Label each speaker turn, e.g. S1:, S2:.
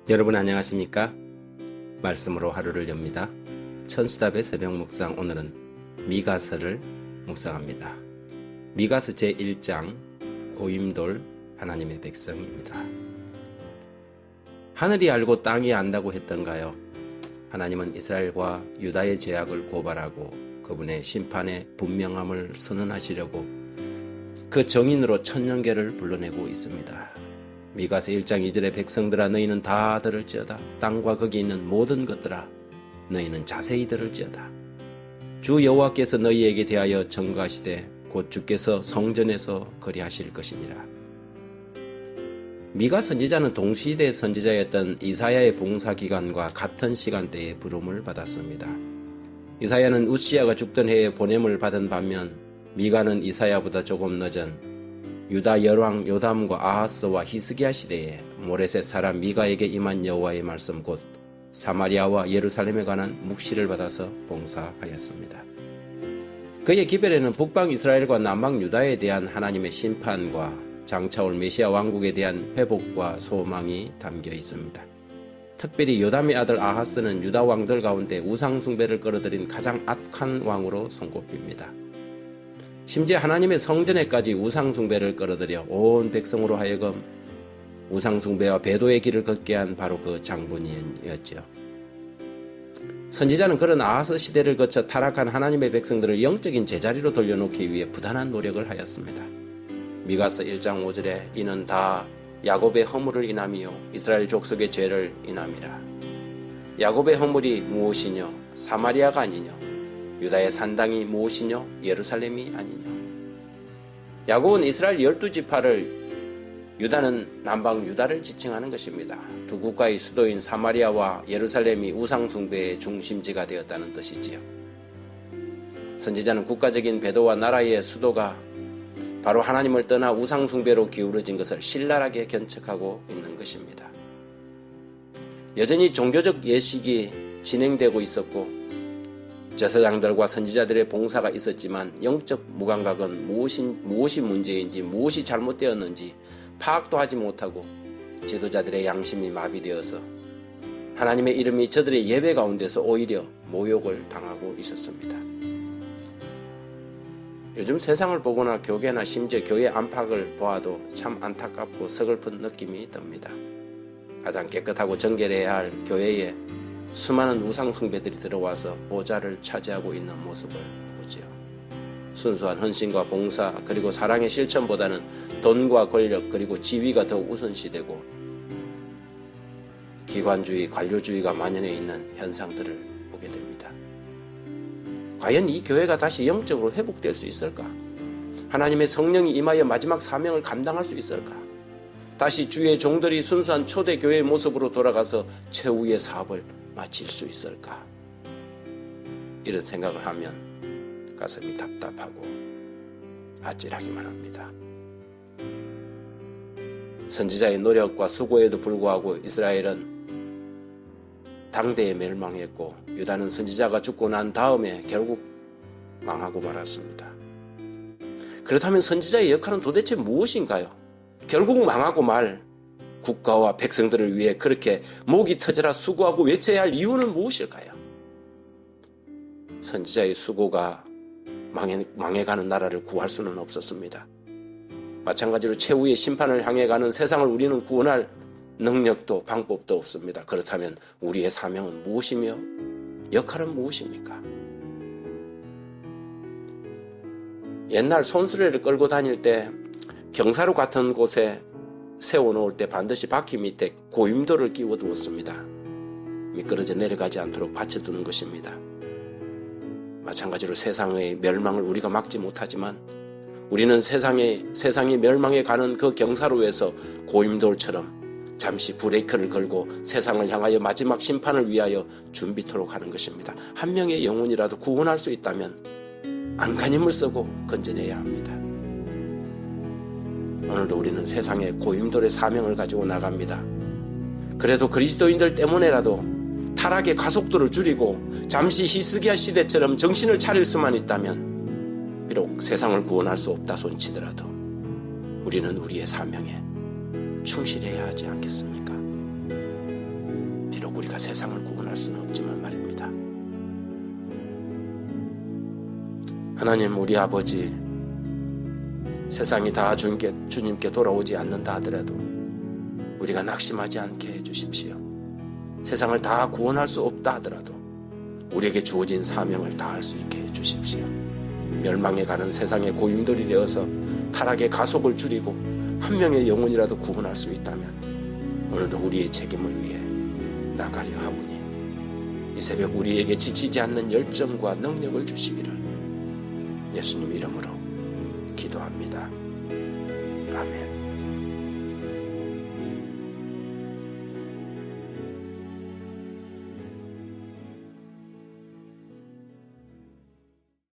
S1: 여러분 안녕하십니까? 말씀으로 하루를 엽니다. 천수답의 새벽 묵상, 오늘은 미가서를 묵상합니다. 미가서 제1장 고임돌 하나님의 백성입니다. 하늘이 알고 땅이 안다고 했던가요? 하나님은 이스라엘과 유다의 죄악을 고발하고 그분의 심판의 분명함을 선언하시려고 그 정인으로 천년계를 불러내고 있습니다. 미가서 1장 2절에 백성들아 너희는 다 들을지어다. 땅과 거기 있는 모든 것들아 너희는 자세히 들을지어다. 주 여호와께서 너희에게 대하여 전가하시되 곧 주께서 성전에서 거리하실 것이니라. 미가 선지자는 동시대 선지자였던 이사야의 봉사기간과 같은 시간대에 부름을 받았습니다. 이사야는 우시야가 죽던 해에 보냄을 받은 반면 미가는 이사야보다 조금 늦은 유다 열왕 요담과 아하스와 히스기야 시대에 모레셋 사람 미가에게 임한 여호와의 말씀 곧 사마리아와 예루살렘에 관한 묵시를 받아서 봉사하였습니다. 그의 기별에는 북방 이스라엘과 남방 유다에 대한 하나님의 심판과 장차올 메시아 왕국에 대한 회복과 소망이 담겨 있습니다. 특별히 요담의 아들 아하스는 유다 왕들 가운데 우상 숭배를 끌어들인 가장 악한 왕으로 손꼽힙니다. 심지어 하나님의 성전에까지 우상숭배를 끌어들여 온 백성으로 하여금 우상숭배와 배도의 길을 걷게 한 바로 그 장본인이었죠. 선지자는 그런 아하스 시대를 거쳐 타락한 하나님의 백성들을 영적인 제자리로 돌려놓기 위해 부단한 노력을 하였습니다. 미가서 1장 5절에 이는 다 야곱의 허물을 인함이요 이스라엘 족속의 죄를 인함이라. 야곱의 허물이 무엇이뇨? 사마리아가 아니뇨? 유다의 산당이 무엇이뇨? 예루살렘이 아니뇨? 야곱은 이스라엘 12지파를, 유다는 남방 유다를 지칭하는 것입니다. 두 국가의 수도인 사마리아와 예루살렘이 우상숭배의 중심지가 되었다는 뜻이지요. 선지자는 국가적인 배도와 나라의 수도가 바로 하나님을 떠나 우상숭배로 기울어진 것을 신랄하게 견책하고 있는 것입니다. 여전히 종교적 예식이 진행되고 있었고 제사장들과 선지자들의 봉사가 있었지만 영적 무감각은 무엇이 문제인지 무엇이 잘못되었는지 파악도 하지 못하고 지도자들의 양심이 마비되어서 하나님의 이름이 저들의 예배 가운데서 오히려 모욕을 당하고 있었습니다. 요즘 세상을 보거나 교계나 심지어 교회 안팎을 보아도 참 안타깝고 서글픈 느낌이 듭니다. 가장 깨끗하고 정결해야 할 교회에 수많은 우상숭배들이 들어와서 보좌를 차지하고 있는 모습을 보지요. 순수한 헌신과 봉사 그리고 사랑의 실천보다는 돈과 권력 그리고 지위가 더 우선시되고 기관주의, 관료주의가 만연해 있는 현상들을 보게 됩니다. 과연 이 교회가 다시 영적으로 회복될 수 있을까? 하나님의 성령이 임하여 마지막 사명을 감당할 수 있을까? 다시 주의 종들이 순수한 초대교회의 모습으로 돌아가서 최후의 사업을 마칠 수 있을까? 이런 생각을 하면 가슴이 답답하고 아찔하기만 합니다. 선지자의 노력과 수고에도 불구하고 이스라엘은 당대에 멸망했고 유다는 선지자가 죽고 난 다음에 결국 망하고 말았습니다. 그렇다면 선지자의 역할은 도대체 무엇인가요? 결국 망하고 말 국가와 백성들을 위해 그렇게 목이 터져라 수고하고 외쳐야 할 이유는 무엇일까요? 선지자의 수고가 망해가는 나라를 구할 수는 없었습니다. 마찬가지로 최후의 심판을 향해 가는 세상을 우리는 구원할 능력도 방법도 없습니다. 그렇다면 우리의 사명은 무엇이며 역할은 무엇입니까? 옛날 손수레를 끌고 다닐 때 경사로 같은 곳에 세워놓을 때 반드시 바퀴 밑에 고임돌을 끼워두었습니다. 미끄러져 내려가지 않도록 받쳐두는 것입니다. 마찬가지로 세상의 멸망을 우리가 막지 못하지만 우리는 세상이 멸망해 가는 그 경사로에서 고임돌처럼 잠시 브레이크를 걸고 세상을 향하여 마지막 심판을 위하여 준비토록 하는 것입니다. 한 명의 영혼이라도 구원할 수 있다면 안간힘을 쓰고 건져내야 합니다. 오늘도 우리는 세상에 고임돌의 사명을 가지고 나갑니다. 그래도 그리스도인들 때문에라도 타락의 가속도를 줄이고 잠시 히스기야 시대처럼 정신을 차릴 수만 있다면 비록 세상을 구원할 수 없다 손치더라도 우리는 우리의 사명에 충실해야 하지 않겠습니까? 우리가 세상을 구원할 수는 없지만 말입니다. 하나님, 우리 아버지, 세상이 다 주님께 돌아오지 않는다 하더라도 우리가 낙심하지 않게 해주십시오. 세상을 다 구원할 수 없다 하더라도 우리에게 주어진 사명을 다할 수 있게 해주십시오. 멸망에 가는 세상의 고임돌이 되어서 타락의 가속을 줄이고 한 명의 영혼이라도 구원할 수 있다면 오늘도 우리의 책임을 위해 나가려 하오니 이 새벽 우리에게 지치지 않는 열정과 능력을 주시기를 예수님 이름으로 기도합니다. 아멘.